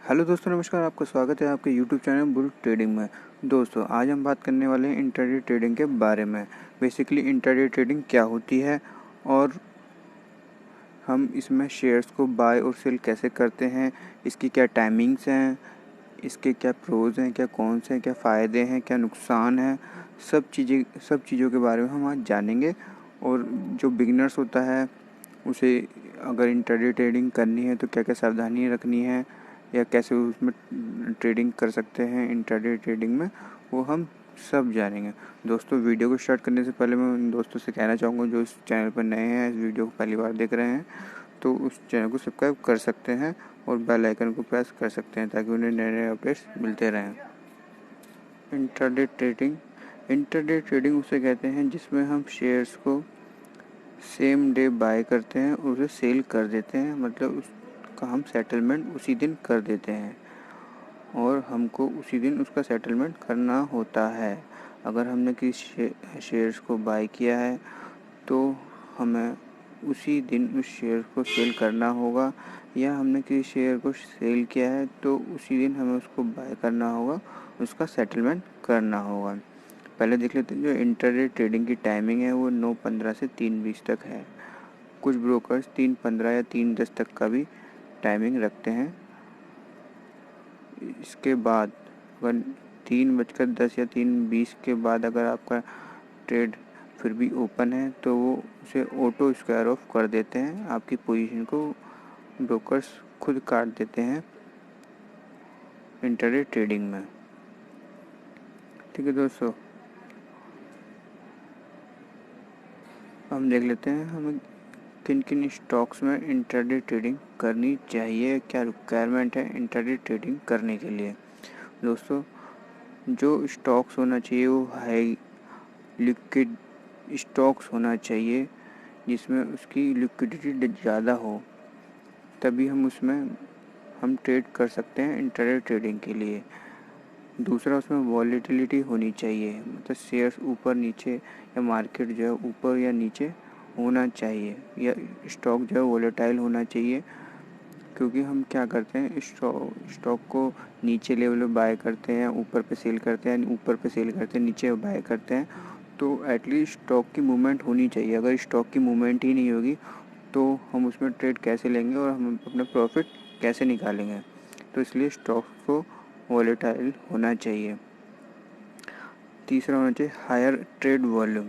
Hello दोस्तों, नमस्कार। आपका स्वागत है आपके यूट्यूब चैनल बुल ट्रेडिंग में। दोस्तों, आज हम बात करने वाले हैं इंट्राडे ट्रेडिंग के बारे में। बेसिकली इंट्राडे ट्रेडिंग क्या होती है और हम इसमें शेयर्स को बाय और सेल कैसे करते हैं, इसकी क्या टाइमिंग्स हैं, इसके क्या प्रोज हैं, क्या कॉन्स हैं, क्या फ़ायदे हैं, क्या नुकसान हैं, सब चीज़ों के बारे में हम आज जानेंगे। और जो बिगिनर्स होता है उसे अगर इंट्राडे ट्रेडिंग करनी है तो क्या क्या सावधानी रखनी है या कैसे उसमें ट्रेडिंग कर सकते हैं इंट्राडे ट्रेडिंग में, वो हम सब जानेंगे। दोस्तों, वीडियो को स्टार्ट करने से पहले मैं उन दोस्तों से कहना चाहूँगा जो इस चैनल पर नए हैं, इस वीडियो को पहली बार देख रहे हैं, तो उस चैनल को सब्सक्राइब कर सकते हैं और बेल आइकन को प्रेस कर सकते हैं ताकि उन्हें नए नए अपडेट्स मिलते रहें। इंट्राडे ट्रेडिंग उसे कहते हैं जिसमें हम शेयर्स को सेम डे बाय करते हैं और उसे सेल कर देते हैं, मतलब उसका हम सेटलमेंट उसी दिन कर देते हैं और हमको उसी दिन उसका सेटलमेंट करना होता है। अगर हमने किसी शेयर्स को बाय किया है तो हमें उसी दिन उस शेयर को सेल करना होगा, या हमने किसी शेयर को सेल किया है तो उसी दिन हमें उसको बाय करना होगा, उसका सेटलमेंट करना होगा। पहले देख लेते हैं जो इंट्राडे ट्रेडिंग की टाइमिंग है वो 9:15 से 3:20 तक है। कुछ ब्रोकर्स 3:15 या 3:10 तक का भी टाइमिंग रखते हैं। इसके बाद अगर 3:10 या 3:20 के बाद अगर आपका ट्रेड फिर भी ओपन है तो वो उसे ऑटो स्क्वायर ऑफ कर देते हैं, आपकी पोजीशन को ब्रोकर्स खुद काट देते हैं इंट्राडे ट्रेडिंग में। ठीक है दोस्तों, हम देख लेते हैं हमें किन किन स्टॉक्स में इंट्राडे ट्रेडिंग करनी चाहिए, क्या रिक्वायरमेंट है इंट्राडे ट्रेडिंग करने के लिए। दोस्तों, जो स्टॉक्स होना चाहिए वो हाई लिक्विड स्टॉक्स होना चाहिए जिसमें उसकी लिक्विडिटी ज़्यादा हो, तभी हम ट्रेड कर सकते हैं इंट्राडे ट्रेडिंग के लिए। दूसरा, उसमें वॉलेटिलिटी होनी चाहिए, मतलब शेयर्स ऊपर नीचे या मार्केट जो है ऊपर या नीचे होना चाहिए, या स्टॉक जो है वॉलेटाइल होना चाहिए। क्योंकि हम क्या करते हैं, स्टॉक को नीचे लेवल पे बाय करते हैं, ऊपर पे सेल करते हैं, ऊपर पे सेल करते हैं, नीचे बाय करते हैं, तो एटलीस्ट स्टॉक की मूवमेंट होनी चाहिए। अगर स्टॉक की मूवमेंट ही नहीं होगी तो हम उसमें ट्रेड कैसे लेंगे और हम अपना प्रॉफिट कैसे निकालेंगे। तो इसलिए स्टॉक को वॉलेटाइल होना चाहिए। तीसरा होना चाहिए हायर ट्रेड वॉल्यूम,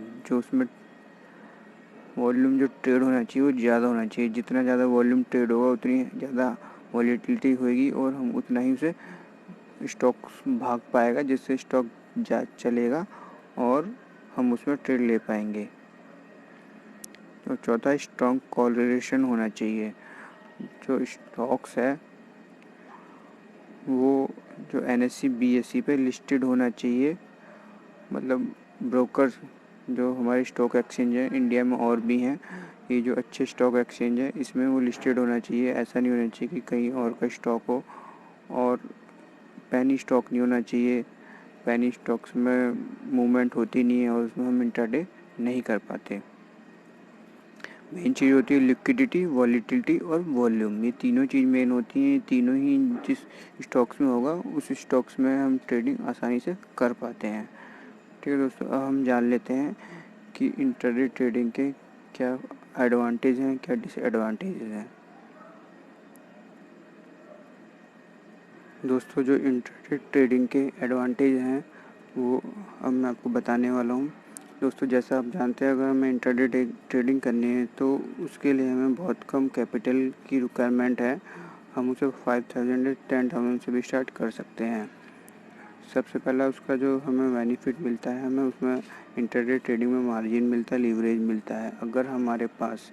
जो ट्रेड होना चाहिए वो ज़्यादा होना चाहिए। जितना ज़्यादा वॉल्यूम ट्रेड होगा उतनी ज़्यादा वॉलेटिलिटी होगी और हम उतना ही उसे स्टॉक भाग पाएगा, जिससे स्टॉक चलेगा और हम उसमें ट्रेड ले पाएंगे। तो चौथा, स्ट्रॉन्ग कोरिलेशन होना चाहिए। जो स्टॉक्स है वो जो NSE BSE पे लिस्टेड होना चाहिए, मतलब ब्रोकर्स जो हमारे स्टॉक एक्सचेंज है इंडिया में और भी हैं, ये जो अच्छे स्टॉक एक्सचेंज है इसमें वो लिस्टेड होना चाहिए। ऐसा नहीं होना चाहिए कि कहीं और का स्टॉक हो, और पैनी स्टॉक नहीं होना चाहिए। पैनी स्टॉक्स में मूवमेंट होती नहीं है और उसमें हम इंट्राडे नहीं कर पाते। मेन चीज़ होती है लिक्विडिटी, वॉलेटिलिटी और वॉल्यूम। ये तीनों चीज़ मेन होती हैं। तीनों ही जिस स्टॉक्स में होगा उस स्टॉक्स में हम ट्रेडिंग आसानी से कर पाते हैं। ठीक है दोस्तों, अब हम जान लेते हैं कि इंट्राडे ट्रेडिंग के क्या एडवांटेज हैं, क्या डिसएडवांटेज हैं। दोस्तों, जो इंट्राडे ट्रेडिंग के एडवांटेज हैं वो अब मैं आपको बताने वाला हूँ। दोस्तों, जैसा आप जानते हैं, अगर हमें इंट्राडे ट्रेडिंग करनी है तो उसके लिए हमें बहुत कम कैपिटल की रिक्वायरमेंट है। हम उसे 5,000 या 10,000 से भी स्टार्ट कर सकते हैं। सबसे पहला उसका जो हमें बेनिफिट मिलता है, हमें उसमें इंट्राडे ट्रेडिंग में मार्जिन मिलता है, लीवरेज मिलता है। अगर हमारे पास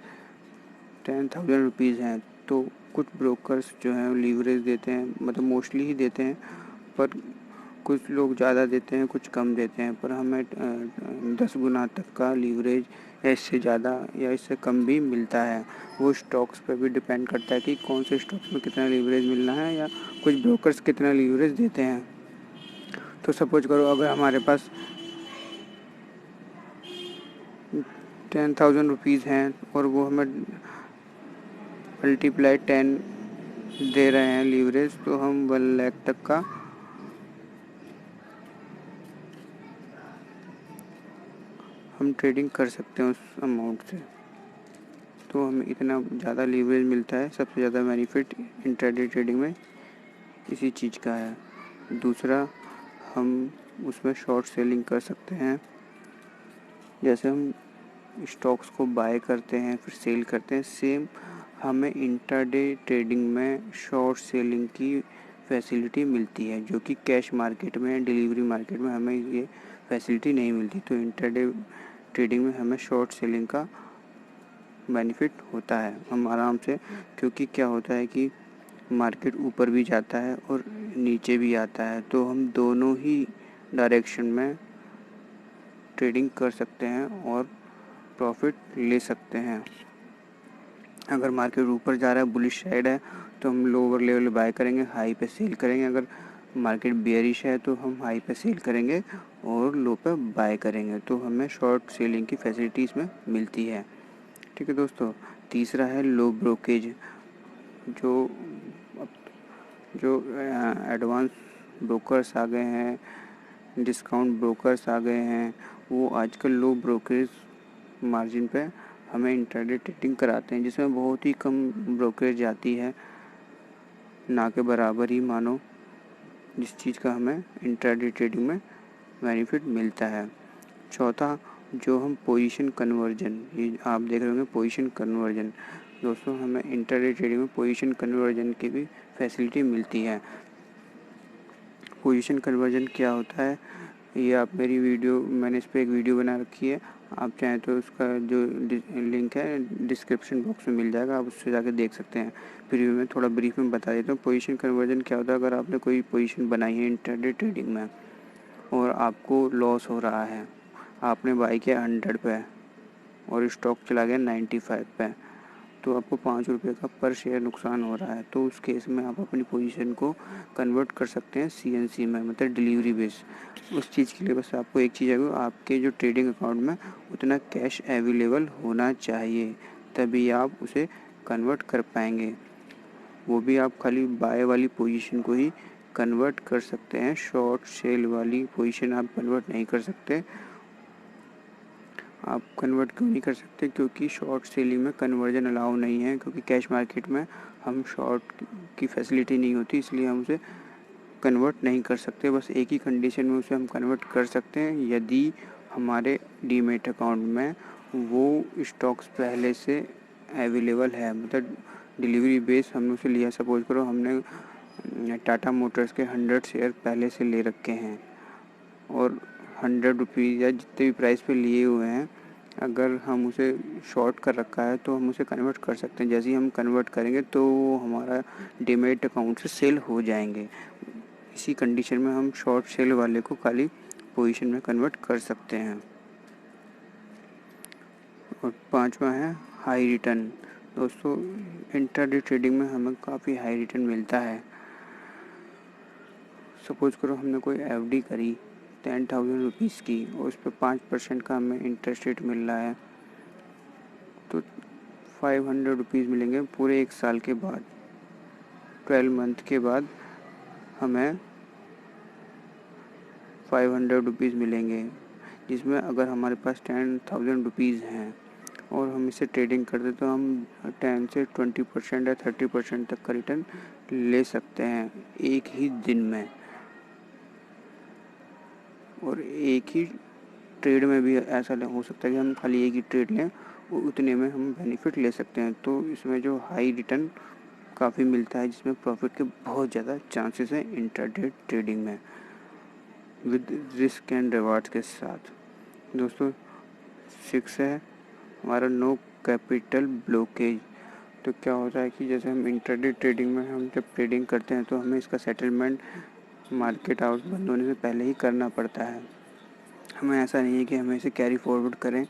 10,000 रुपीज़ हैं तो कुछ ब्रोकर्स जो हैं लीवरेज देते हैं, मतलब मोस्टली ही देते हैं, पर कुछ लोग ज़्यादा देते हैं, कुछ कम देते हैं। पर हमें 10 गुना तक का लीवरेज या इससे ज़्यादा या इससे कम भी मिलता है। वो स्टॉक्स पर भी डिपेंड करता है कि कौन से स्टॉक्स में कितना लीवरेज मिलना है या कुछ ब्रोकर्स कितना लीवरेज देते हैं। तो सपोज करो अगर हमारे पास 10,000 रुपीज़ हैं और वो हमें मल्टीप्लाई 10 दे रहे हैं लीवरेज, तो हम 1 लाख तक का हम ट्रेडिंग कर सकते हैं उस अमाउंट से। तो हमें इतना ज़्यादा लीवरेज मिलता है। सबसे ज़्यादा बेनिफिट इंट्राडे ट्रेडिंग में इसी चीज़ का है। दूसरा, हम उसमें शॉर्ट सेलिंग कर सकते हैं। जैसे हम स्टॉक्स को बाय करते हैं फिर सेल करते हैं, सेम हमें इंट्राडे ट्रेडिंग में शॉर्ट सेलिंग की फैसिलिटी मिलती है, जो कि कैश मार्केट में, डिलीवरी मार्केट में हमें ये फैसिलिटी नहीं मिलती। तो इंट्राडे ट्रेडिंग में हमें शॉर्ट सेलिंग का बेनिफिट होता है हम आराम से, क्योंकि क्या होता है कि मार्केट ऊपर भी जाता है और नीचे भी आता है, तो हम दोनों ही डायरेक्शन में ट्रेडिंग कर सकते हैं और प्रॉफिट ले सकते हैं। अगर मार्केट ऊपर जा रहा है, बुलिश साइड है, तो हम लोअर लेवल बाय करेंगे, हाई पे सेल करेंगे। अगर मार्केट बेयरिश है तो हम हाई पे सेल करेंगे और लो पे बाय करेंगे। तो हमें शॉर्ट सेलिंग की फैसिलिटी इसमें मिलती है। ठीक है दोस्तों। तीसरा है लो ब्रोकेज। जो जो एडवांस ब्रोकर्स आ गए हैं, डिस्काउंट ब्रोकर्स आ गए हैं, वो आजकल लो ब्रोकरेज मार्जिन पे हमें इंट्राडे ट्रेडिंग कराते हैं, जिसमें बहुत ही कम ब्रोकरेज जाती है, ना के बराबर ही मानो, जिस चीज़ का हमें इंट्राडे ट्रेडिंग में बेनिफिट मिलता है। चौथा, जो हम पोजीशन कन्वर्जन, ये आप देख रहे होंगे पोजीशन कन्वर्जन। दोस्तों, हमें इंट्राडे ट्रेडिंग में पोजीशन कन्वर्जन की भी फैसिलिटी मिलती है। पोजीशन कन्वर्जन क्या होता है, ये आप मेरी वीडियो, मैंने इस पर एक वीडियो बना रखी है, आप चाहें तो उसका जो लिंक है डिस्क्रिप्शन बॉक्स में मिल जाएगा, आप उससे जाकर देख सकते हैं। फिर भी मैं थोड़ा ब्रीफ में बता देता हूँ पोजीशन कन्वर्जन क्या होता है। अगर आपने कोई पोजीशन बनाई है इंट्राडे ट्रेडिंग में और आपको लॉस हो रहा है, आपने बाई किया 100 पे और स्टॉक चला गया 95 पे, तो आपको 5 रुपये का पर शेयर नुकसान हो रहा है। तो उस केस में आप अपनी पोजीशन को कन्वर्ट कर सकते हैं CNC में, मतलब डिलीवरी बेस। उस चीज़ के लिए बस आपको एक चीज़ है, आपके जो ट्रेडिंग अकाउंट में उतना कैश अवेलेबल होना चाहिए, तभी आप उसे कन्वर्ट कर पाएंगे। वो भी आप खाली बाय वाली पोजीशन को ही कन्वर्ट कर सकते हैं, शॉर्ट सेल वाली पोजीशन आप कन्वर्ट नहीं कर सकते। आप कन्वर्ट क्यों नहीं कर सकते? क्योंकि शॉर्ट सेलिंग में कन्वर्जन अलाउ नहीं है, क्योंकि कैश मार्केट में हम शॉर्ट की फैसिलिटी नहीं होती, इसलिए हम उसे कन्वर्ट नहीं कर सकते। बस एक ही कंडीशन में उसे हम कन्वर्ट कर सकते हैं, यदि हमारे डीमेट अकाउंट में वो स्टॉक्स पहले से अवेलेबल है, मतलब डिलीवरी बेस हमने उसे लिया। सपोज करो हमने टाटा मोटर्स के 100 शेयर पहले से ले रखे हैं और 100 रुपीज़ या जितने भी प्राइस पे लिए हुए हैं, अगर हम उसे शॉर्ट कर रखा है तो हम उसे कन्वर्ट कर सकते हैं। जैसे ही हम कन्वर्ट करेंगे तो वो हमारा डीमेट अकाउंट से सेल हो जाएंगे। इसी कंडीशन में हम शॉर्ट सेल वाले को खाली पोजीशन में कन्वर्ट कर सकते हैं। और पांचवा है हाई रिटर्न। दोस्तों, इंट्राडे ट्रेडिंग में हमें काफ़ी हाई रिटर्न मिलता है। सपोज करो हमने कोई FD करी 10,000 रुपीज़ की और उस पर 5% का हमें इंटरेस्ट रेट मिल रहा है, तो 500 रुपीज़ मिलेंगे पूरे 1 साल के बाद। 12 मंथ के बाद हमें 500 रुपीज़ मिलेंगे, जिसमें अगर हमारे पास 10,000 रुपीज़ हैं और हम इसे ट्रेडिंग करते तो हम 10 से 20% या 30% तक का रिटर्न ले सकते हैं एक ही दिन में। और एक ही ट्रेड में भी ऐसा हो सकता है कि हम खाली एक ही ट्रेड लें और उतने में हम बेनिफिट ले सकते हैं। तो इसमें जो हाई रिटर्न काफ़ी मिलता है, जिसमें प्रॉफिट के बहुत ज़्यादा चांसेस हैं इंट्राडे ट्रेडिंग में, विद रिस्क एंड रिवार्ड्स के साथ। दोस्तों, 6 है हमारा नो कैपिटल ब्लॉकेज। तो क्या होता है कि जैसे हम इंट्राडे ट्रेडिंग में हम जब ट्रेडिंग करते हैं तो हमें इसका सेटलमेंट मार्केट आउट बंद होने से पहले ही करना पड़ता है। हमें ऐसा नहीं है कि हमें इसे कैरी फॉरवर्ड करें,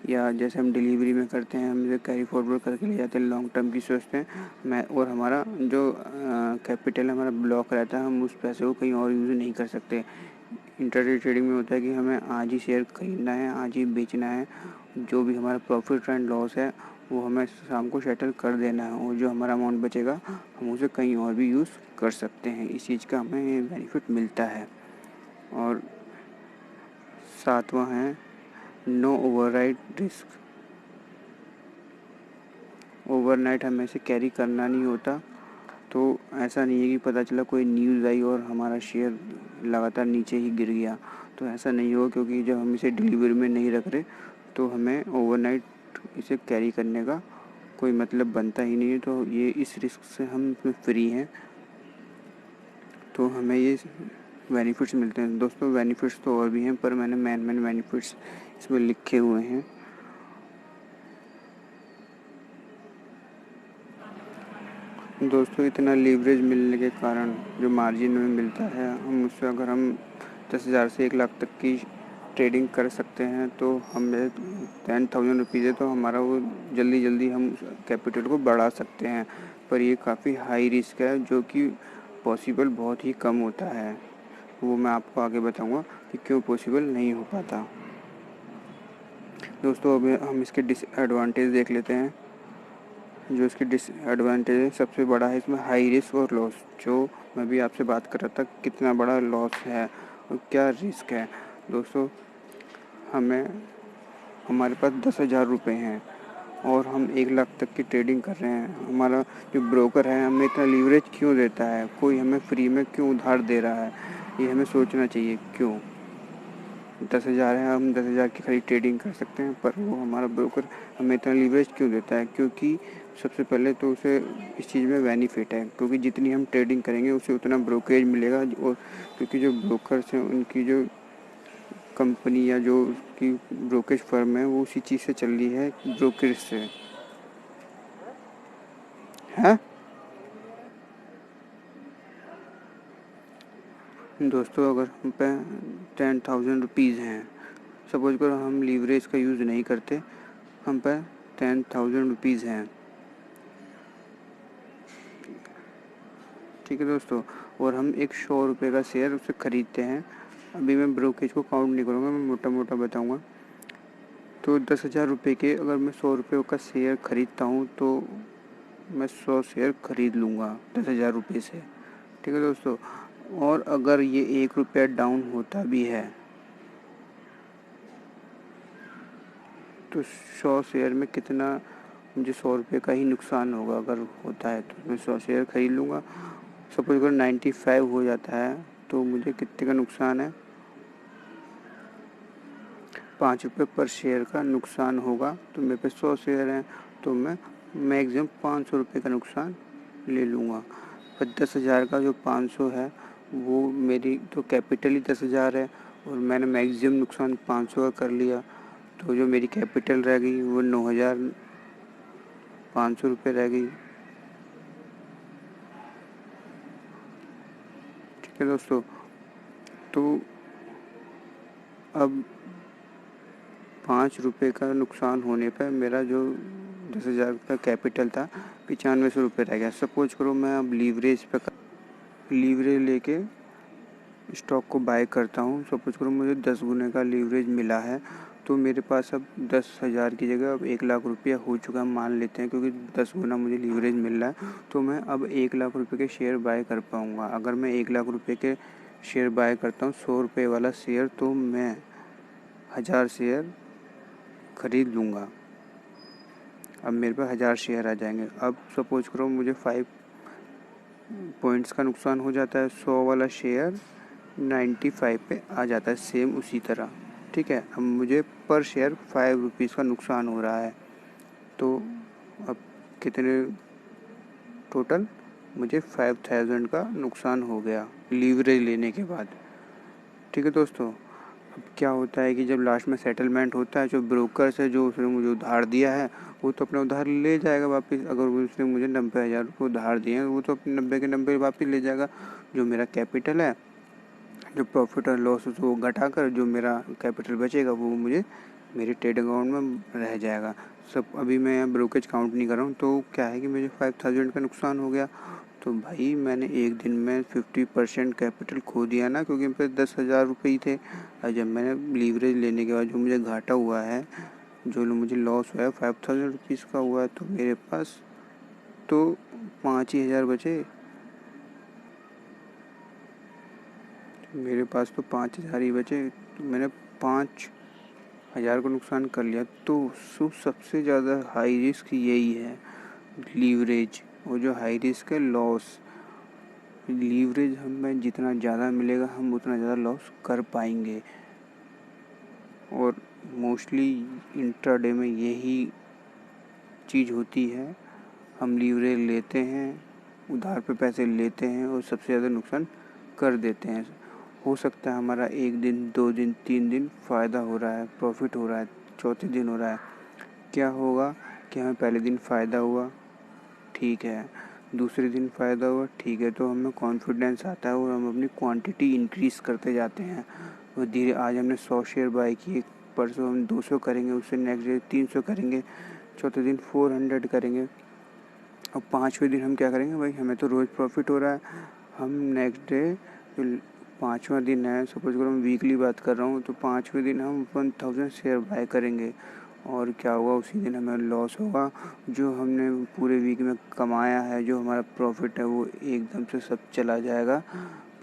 या जैसे हम डिलीवरी में करते हैं हम इसे कैरी फॉरवर्ड करके ले जाते हैं, लॉन्ग टर्म की सोचते हैं। और हमारा जो कैपिटल हमारा ब्लॉक रहता है, हम उस पैसे को कहीं और यूज़ नहीं कर सकते। इंट्राडे ट्रेडिंग में होता है कि हमें आज ही शेयर खरीदना है, आज ही बेचना है, जो भी हमारा प्रॉफिट एंड लॉस है वो हमें शाम को सेटल कर देना है, और जो हमारा अमाउंट बचेगा हम उसे कहीं और भी यूज़ कर सकते हैं। इस चीज़ का हमें बेनिफिट मिलता है। और सातवां है नो ओवरराइड रिस्क। ओवरनाइट हमें इसे कैरी करना नहीं होता। तो ऐसा नहीं है कि पता चला कोई न्यूज़ आई और हमारा शेयर लगातार नीचे ही गिर गया, तो ऐसा नहीं होगा, क्योंकि जब हम इसे डिलीवरी में नहीं रख रहे तो हमें ओवरनाइट इसे कैरी करने का कोई मतलब बनता ही नहीं है। तो ये इस रिस्क से हम फ्री हैं, तो हमें ये बेनिफिट्स मिलते हैं। दोस्तों बेनिफिट्स तो और भी हैं, पर मैंने मेन बेनिफिट्स इसमें लिखे हुए हैं। दोस्तों इतना लीवरेज मिलने के कारण जो मार्जिन हमें मिलता है, हम उससे अगर हम 10,000 से 1 लाख तक की ट्रेडिंग कर सकते हैं, तो हमें 10,000 रुपीज़ है, तो हमारा वो जल्दी हम कैपिटल को बढ़ा सकते हैं। पर ये काफ़ी हाई रिस्क है, जो कि पॉसिबल बहुत ही कम होता है। वो मैं आपको आगे बताऊंगा कि क्यों पॉसिबल नहीं हो पाता। दोस्तों अब हम इसके डिसएडवांटेज देख लेते हैं। जो इसके डिसएडवांटेज है, सबसे बड़ा है इसमें हाई रिस्क और लॉस। जो मैं भी आपसे बात कर रहा था, कितना बड़ा लॉस है और क्या रिस्क है। दोस्तों हमारे पास 10,000 रुपये हैं और हम 1 लाख तक की ट्रेडिंग कर रहे हैं। हमारा जो ब्रोकर है हमें इतना लीवरेज क्यों देता है, कोई हमें फ्री में क्यों उधार दे रहा है, ये हमें सोचना चाहिए। क्यों 10,000 है, हम 10,000 की खाली ट्रेडिंग कर सकते हैं, पर वो हमारा ब्रोकर हमें इतना लीवरेज क्यों देता है? क्योंकि सबसे पहले तो उसे इस चीज़ में बेनिफिट है, क्योंकि जितनी हम ट्रेडिंग करेंगे उसे उतना ब्रोकरेज मिलेगा। और क्योंकि जो ब्रोकर्स हैं उनकी जो कंपनी या जो उसकी ब्रोकरेज फर्म है वो उसी चीज़ से चल रही है, ब्रोकरेज से है। दोस्तों अगर हम पे 10,000 रुपीज़ हैं, सपोज करो हम लीवरेज का यूज़ नहीं करते, हम पे 10,000 रुपीज़ हैं, ठीक है दोस्तों, और हम एक 100 रुपये का शेयर उसे ख़रीदते हैं। अभी मैं ब्रोकरेज को काउंट नहीं करूँगा, मैं मोटा मोटा बताऊँगा। तो 10,000 रुपये के अगर मैं 100 रुपये का शेयर ख़रीदता हूँ, तो मैं 100 शेयर ख़रीद लूँगा 10,000 रुपये से, ठीक है दोस्तों। और अगर ये 1 रुपया डाउन होता भी है, तो 100 शेयर में कितना, मुझे 100 रुपये का ही नुकसान होगा। अगर होता है तो मैं 100 शेयर ख़रीद लूँगा। सपोज अगर 95 हो जाता है, तो मुझे कितने का नुकसान है? 5 रुपये पर शेयर का नुकसान होगा। तो मेरे पे 100 शेयर हैं, तो मैं मैक्सिमम 500 रुपये का नुकसान ले लूँगा। पर 10,000 का जो 500 है, वो मेरी तो कैपिटल ही 10,000 है, और मैंने मैक्सिमम नुकसान 500 का कर लिया, तो जो मेरी कैपिटल रह गई वो 9,500 रुपये रह गई, ठीक है दोस्तों। तो अब 5 रुपये का नुकसान होने पर मेरा जो 10,000 का कैपिटल था 9500 रुपये रह गया। सपोज करो मैं अब लीवरेज लेके स्टॉक को बाय करता हूँ। सपोज करो मुझे 10 गुने का लीवरेज मिला है, तो मेरे पास अब 10,000 की जगह अब 1 लाख रुपया हो चुका है, मान लेते हैं, क्योंकि 10 गुना मुझे लीवरेज मिल रहा है। तो मैं अब 1 लाख रुपये के शेयर बाय कर पाऊँगा। अगर मैं 1 लाख रुपये के शेयर बाय करता हूँ, 100 रुपये वाला शेयर, तो मैं 1,000 शेयर ख़रीद लूँगा। अब मेरे पे 1,000 शेयर आ जाएंगे। अब सपोज करो मुझे 5 पॉइंट्स का नुकसान हो जाता है, 100 वाला शेयर 95 पे आ जाता है, सेम उसी तरह, ठीक है। अब मुझे पर शेयर 5 रुपीज़ का नुकसान हो रहा है, तो अब कितने टोटल, मुझे 5,000 का नुकसान हो गया लीवरेज लेने के बाद, ठीक है दोस्तों। अब क्या होता है कि जब लास्ट में सेटलमेंट होता है, जो ब्रोकर से जो उसने मुझे उधार दिया है, वो तो अपना उधार ले जाएगा वापस। अगर उसने मुझे 90,000 रुपये उधार दिए हैं, वो तो अपने 90 के 90 वापस ले जाएगा। जो मेरा कैपिटल है, जो प्रॉफिट और लॉस वो घटा कर जो मेरा कैपिटल बचेगा, वो मुझे मेरे ट्रेडिंग अकाउंट में रह जाएगा। सब अभी मैं ब्रोकरेज काउंट नहीं कर रहा हूँ, तो क्या है कि मुझे 5,000 का नुकसान हो गया। तो भाई मैंने एक दिन में 50% कैपिटल खो दिया ना, क्योंकि मेरे 10,000 रुपये ही थे। और जब मैंने लीवरेज लेने के बाद जो मुझे घाटा हुआ है जो मुझे लॉस हुआ है 5000 रुपीज़ का हुआ है, तो मेरे पास तो 5,000 बचे। मेरे पास तो 5,000 ही बचे, तो मैंने 5,000 को नुकसान कर लिया। तो सबसे ज़्यादा हाई रिस्क यही है, लीवरेज। और जो हाई रिस्क है लॉस। लीवरेज हमें जितना ज़्यादा मिलेगा हम उतना ज़्यादा लॉस कर पाएंगे। और मोस्टली इंट्राडे में यही चीज़ होती है, हम लीवरेज लेते हैं, उधार पे पैसे लेते हैं और सबसे ज़्यादा नुकसान कर देते हैं। हो सकता है हमारा 1 दिन 2 दिन 3 दिन फ़ायदा हो रहा है, प्रॉफिट हो रहा है, चौथे दिन हो रहा है। क्या होगा कि हमें पहले दिन फ़ायदा हुआ, ठीक है, दूसरे दिन फ़ायदा हुआ, ठीक है, तो हमें कॉन्फिडेंस आता है और हम अपनी क्वांटिटी इंक्रीज़ करते जाते हैं। और धीरे आज हमने 100 शेयर बाय किए, परसों हम 200 करेंगे, उससे नेक्स्ट डे 300 करेंगे, चौथे दिन 400 करेंगे। और 5वें दिन हम क्या करेंगे, भाई हमें तो रोज़ प्रॉफिट हो रहा है, हम नेक्स्ट डे 5वां दिन है, सपोज करो मैं वीकली बात कर रहा हूँ, तो 5वें दिन हम 1000 शेयर बाय करेंगे। और क्या होगा, उसी दिन हमें लॉस होगा। जो हमने पूरे वीक में कमाया है, जो हमारा प्रॉफिट है, वो एकदम से सब चला जाएगा।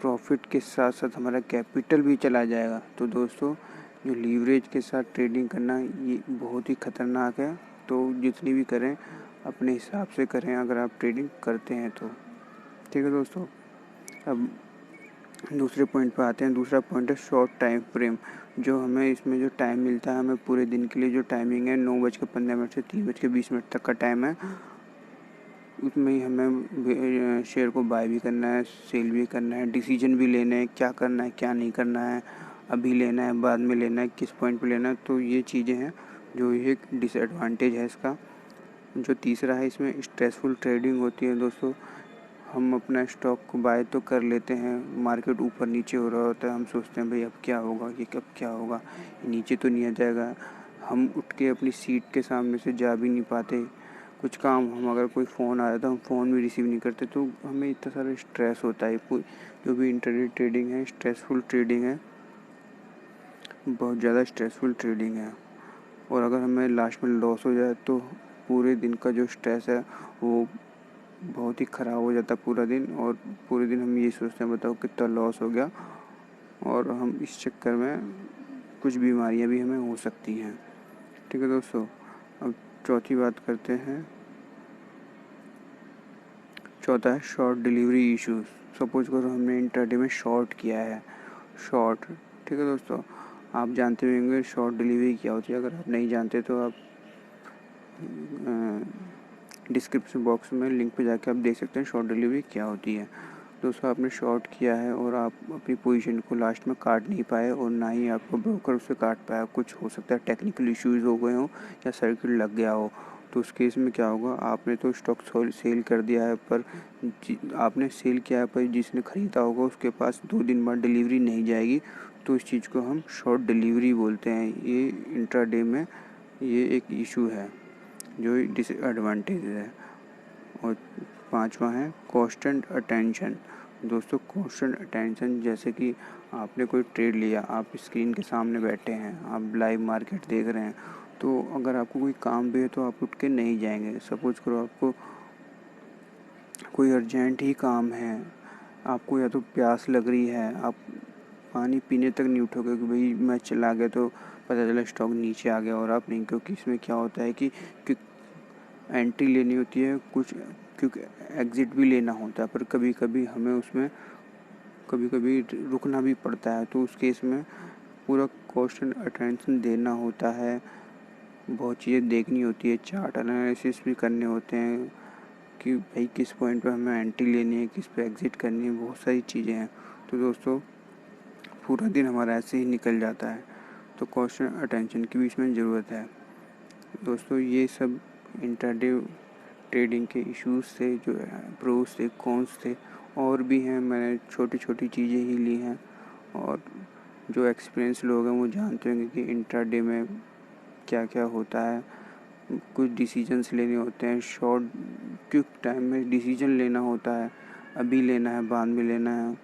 प्रॉफिट के साथ साथ हमारा कैपिटल भी चला जाएगा। तो दोस्तों, जो लीवरेज के साथ ट्रेडिंग करना ये बहुत ही ख़तरनाक है। तो जितनी भी करें अपने हिसाब से करें, अगर आप ट्रेडिंग करते हैं तो। ठीक है दोस्तों, अब दूसरे पॉइंट पर आते हैं। दूसरा पॉइंट है शॉर्ट टाइम फ्रेम। जो हमें इसमें जो टाइम मिलता है, हमें पूरे दिन के लिए जो टाइमिंग है 9:15 से 3:20 तक का टाइम है, उसमें ही हमें शेयर को बाय भी करना है, सेल भी करना है, डिसीजन भी लेना है, क्या करना है क्या नहीं करना है, अभी लेना है बाद में लेना है, किस पॉइंट पे लेना है। तो ये चीज़ें हैं जो एक डिसएडवांटेज है इसका। जो तीसरा है, इसमें स्ट्रेसफुल ट्रेडिंग होती है दोस्तों। हम अपना स्टॉक को बाय तो कर लेते हैं, मार्केट ऊपर नीचे हो रहा होता है, हम सोचते हैं भाई अब क्या होगा, ये कब क्या होगा, ये नीचे तो नहीं आ जाएगा। हम उठ के अपनी सीट के सामने से जा भी नहीं पाते। कुछ काम, हम अगर कोई फ़ोन आया तो हम फ़ोन भी रिसीव नहीं करते। तो हमें इतना सारा स्ट्रेस होता है। जो भी इंटरनेट ट्रेडिंग है स्ट्रेसफुल ट्रेडिंग है, बहुत ज़्यादा स्ट्रेसफुल ट्रेडिंग है। और अगर हमें लास्ट में लॉस हो जाए तो पूरे दिन का जो स्ट्रेस है वो बहुत ही ख़राब हो जाता है पूरा दिन। और पूरे दिन हम ये सोचते हैं बताओ कितना लॉस हो गया, और हम इस चक्कर में कुछ बीमारियां भी हमें हो सकती हैं। ठीक है दोस्तों, अब चौथी बात करते हैं। चौथा है शॉर्ट डिलीवरी इश्यूज। सपोज करो हमने इंटरडे में शॉर्ट किया है, शॉर्ट, ठीक है दोस्तों, आप जानते होंगे शॉर्ट डिलीवरी क्या होती है। अगर आप नहीं जानते तो आप डिस्क्रिप्शन बॉक्स में लिंक पे जाके आप देख सकते हैं शॉर्ट डिलीवरी क्या होती है। दोस्तों, आपने शॉर्ट किया है और आप अपनी पोजीशन को लास्ट में काट नहीं पाए, और ना ही आपको ब्रोकर उससे काट पाया। कुछ हो सकता है टेक्निकल इश्यूज़ हो गए हों या सर्किट लग गया हो। तो उस केस में क्या होगा, आपने तो स्टॉक सेल कर दिया है, पर आपने सेल किया है, पर जिसने ख़रीदा होगा उसके पास 2 दिन बाद डिलीवरी नहीं जाएगी। तो इस चीज़ को हम शॉर्ट डिलीवरी बोलते हैं। ये इंट्राडे में ये एक इशू है जो डिसएडवांटेज है। और 5वां है कॉन्स्टेंट अटेंशन। दोस्तों, कॉन्स्टेंट अटेंशन, जैसे कि आपने कोई ट्रेड लिया, आप स्क्रीन के सामने बैठे हैं, आप लाइव मार्केट देख रहे हैं, तो अगर आपको कोई काम भी है तो आप उठ के नहीं जाएंगे। सपोज करो आपको कोई अर्जेंट ही काम है, आपको या तो प्यास लग रही है, आप पानी पीने तक नहीं उठोगे कि भाई मैं चला गया तो पता चला स्टॉक नीचे आ गया, और आप नहीं। क्योंकि इसमें क्या होता है कि एंट्री लेनी होती है कुछ, क्योंकि एग्ज़िट भी लेना होता है, पर कभी कभी हमें उसमें कभी कभी रुकना भी पड़ता है। तो उस केस में पूरा कॉन्स्टेंट अटेंशन देना होता है, बहुत चीज़ें देखनी होती है, चार्ट एनालिसिस भी करने होते हैं कि भाई किस पॉइंट पे हमें एंट्री लेनी है, किस पे एग्ज़िट करनी है, बहुत सारी चीज़ें हैं। तो दोस्तों, पूरा दिन हमारा ऐसे ही निकल जाता है। तो कॉन्स्टेंट अटेंशन की भी इसमें ज़रूरत है। दोस्तों, ये सब इंट्राडे ट्रेडिंग के इश्यूज़ थे, जो प्रोस थे, कॉन्स थे, और भी हैं। मैंने छोटी छोटी चीज़ें ही ली हैं, और जो एक्सपीरियंस लोग हैं वो जानते होंगे कि इंट्राडे में क्या क्या होता है। कुछ डिसीजंस लेने होते हैं, शॉर्ट क्विक टाइम में डिसीजन लेना होता है, अभी लेना है बाद में लेना है।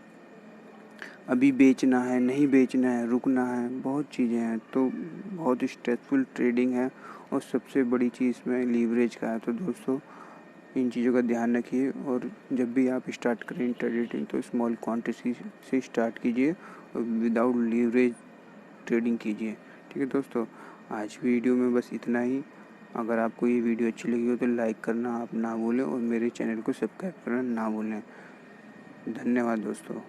अभी बेचना है, नहीं बेचना है, रुकना है, बहुत चीज़ें हैं। तो बहुत स्ट्रेसफुल ट्रेडिंग है और सबसे बड़ी चीज़ में लीवरेज का है। तो दोस्तों इन चीज़ों का ध्यान रखिए और जब भी आप स्टार्ट करें ट्रेडिंग तो स्मॉल क्वांटिटी से स्टार्ट कीजिए और विदाउट लीवरेज ट्रेडिंग कीजिए। ठीक है दोस्तों, आज वीडियो में बस इतना ही। अगर आपको ये वीडियो अच्छी लगी हो तो लाइक करना आप ना भूलें और मेरे चैनल को सब्सक्राइब करना ना भूलें। धन्यवाद दोस्तों।